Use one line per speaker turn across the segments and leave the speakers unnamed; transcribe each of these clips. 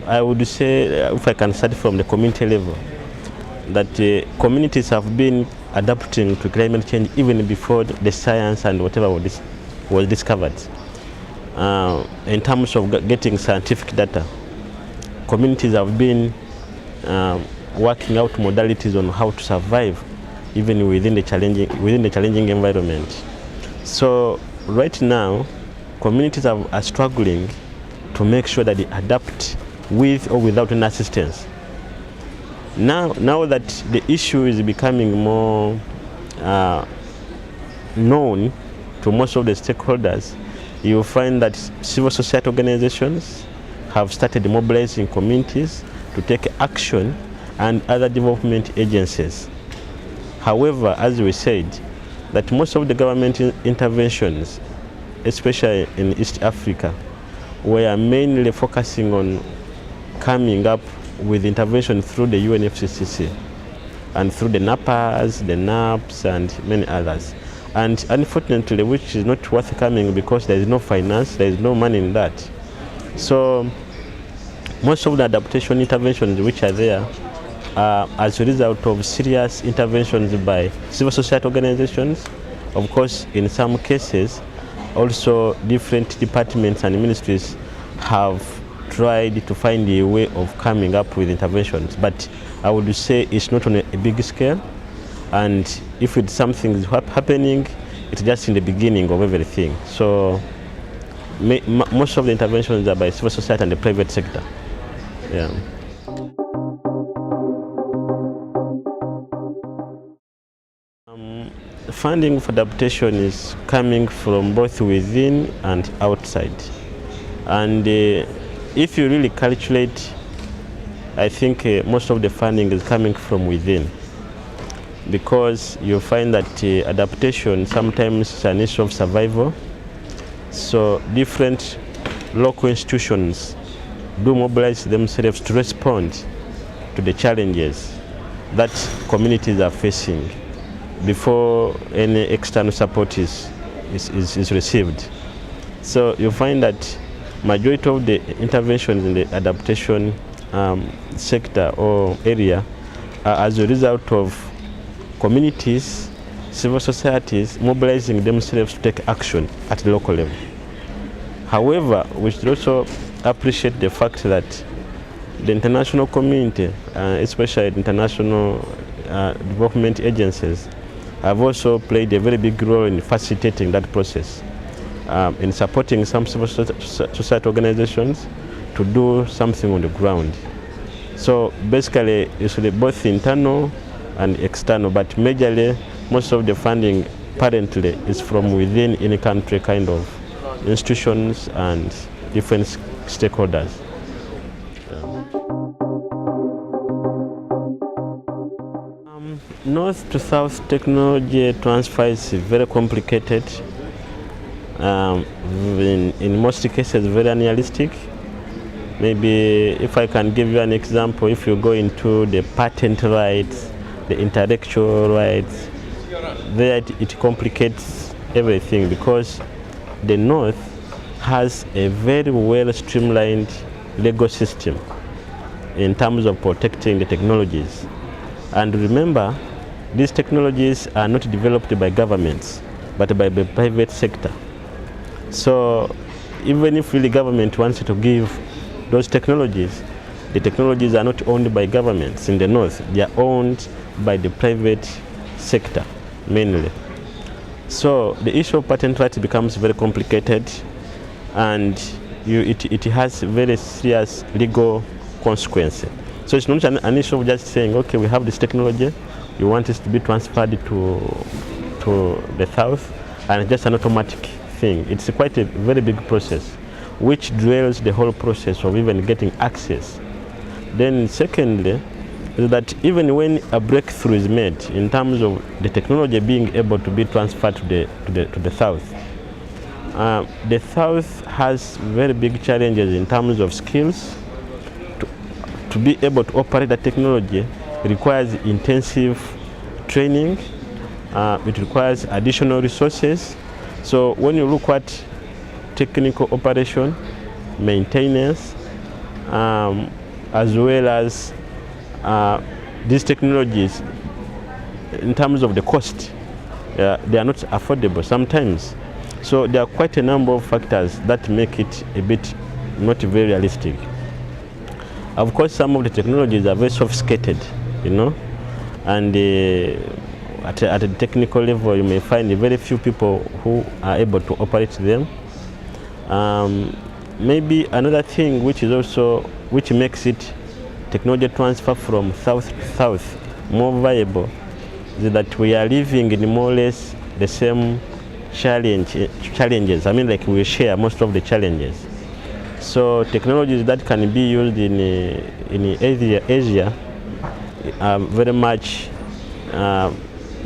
I would say, if I can start from the community level, that communities have been adapting to climate change even before the science and whatever was discovered. In terms of getting scientific data, communities have been working out modalities on how to survive even within the challenging environment. So right now, communities are struggling to make sure that they adapt with or without any assistance. Now that the issue is becoming more known to most of the stakeholders, you will find that civil society organizations have started mobilizing communities to take action, and other development agencies. However, as we said, that most of the government interventions, especially in East Africa, were mainly focusing on coming up with intervention through the UNFCCC and through the NAPAs, the NAPs, and many others. And unfortunately, which is not worth coming because there is no finance, there is no money in that. So most of the adaptation interventions which are there are as a result of serious interventions by civil society organizations. Of course, in some cases, also different departments and ministries have tried to find a way of coming up with interventions. But I would say it's not on a big scale. And if it's something is happening, it's just in the beginning of everything. So most of the interventions are by civil society and the private sector. Yeah. Funding for adaptation is coming from both within and outside. And if you really calculate, I think most of the funding is coming from within, because you find that adaptation sometimes is an issue of survival. So different local institutions do mobilize themselves to respond to the challenges that communities are facing before any external support is received. So you find that majority of the interventions in the adaptation sector or area are as a result of communities, civil societies mobilizing themselves to take action at the local level. However, we should also appreciate the fact that the international community, especially the international development agencies, have also played a very big role in facilitating that process, in supporting some civil society organizations to do something on the ground. So basically, it's both internal and external, but majorly, most of the funding currently is from within any country kind of institutions and different stakeholders. North to south technology transfer is very complicated. In most cases, very unrealistic. Maybe if I can give you an example, if you go into the patent rights, the intellectual rights, there it complicates everything, because the North has a very well streamlined legal system in terms of protecting the technologies. And remember, these technologies are not developed by governments, but by the private sector. So even if really government wants to give those technologies, the technologies are not owned by governments in the North. They are owned by the private sector, mainly. So the issue of patent rights becomes very complicated, and it has very serious legal consequences. So it's not an issue of just saying, okay, we have this technology, you want it to be transferred to the South, and just an automatic thing. It's quite a very big process, which dwells the whole process of even getting access. Then secondly, is that even when a breakthrough is made in terms of the technology being able to be transferred to the South, the South has very big challenges in terms of skills. To be able to operate the technology requires intensive training. It requires additional resources. So when you look at technical operation, maintenance, as well as these technologies, in terms of the cost, they are not affordable sometimes. So there are quite a number of factors that make it a bit not very realistic. Of course, some of the technologies are very sophisticated, you know, and at a technical level, you may find very few people who are able to operate them. Maybe another thing which makes it technology transfer from south to south more viable is that we are living in more or less the same challenges. I mean, like we share most of the challenges. So technologies that can be used in Asia are very much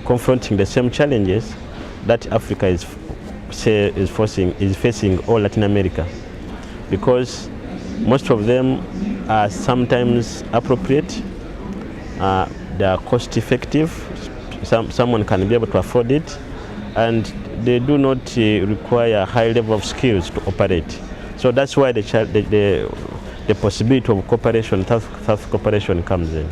confronting the same challenges that Africa is facing, or Latin America, because most of them are sometimes appropriate, they are cost effective, someone can be able to afford it, and they do not require a high level of skills to operate. So that's why the possibility of cooperation, South cooperation comes in.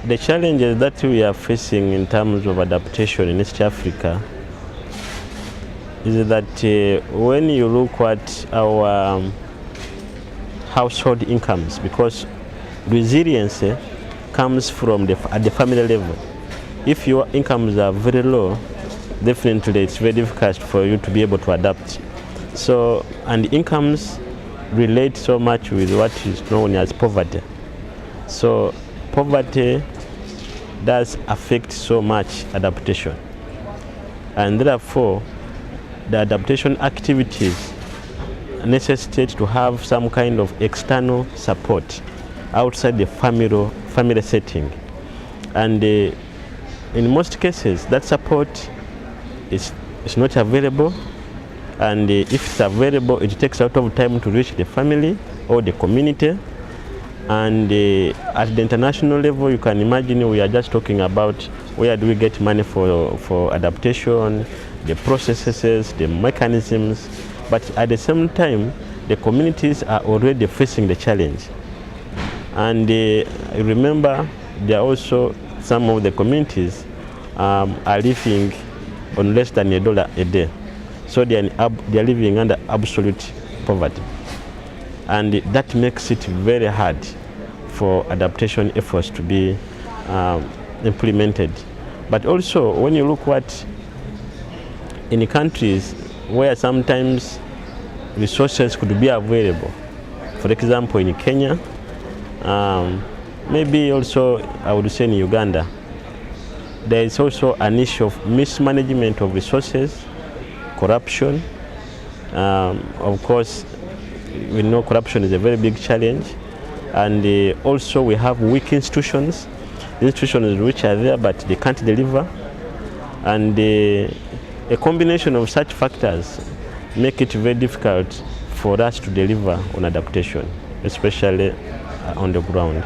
The challenges that we are facing in terms of adaptation in East Africa is that when you look at our household incomes, because resilience comes from at the family level. If your incomes are very low, definitely it's very difficult for you to be able to adapt. So, and incomes relate so much with what is known as poverty. So poverty does affect so much adaptation, and therefore the adaptation activities necessitate to have some kind of external support outside the family setting, and in most cases that support is not available, and if it's available, it takes a lot of time to reach the family or the community. And at the international level, you can imagine we are just talking about where do we get money for adaptation, the processes, the mechanisms, but at the same time, the communities are already facing the challenge. And remember, there are also some of the communities are living on less than $1 a day. So they are living under absolute poverty. And that makes it very hard for adaptation efforts to be implemented. But also, when you look at in countries where sometimes resources could be available, for example in Kenya, maybe also I would say in Uganda, there is also an issue of mismanagement of resources, corruption. Of course, we know corruption is a very big challenge, and also we have weak institutions which are there but they can't deliver, and a combination of such factors make it very difficult for us to deliver on adaptation, especially on the ground.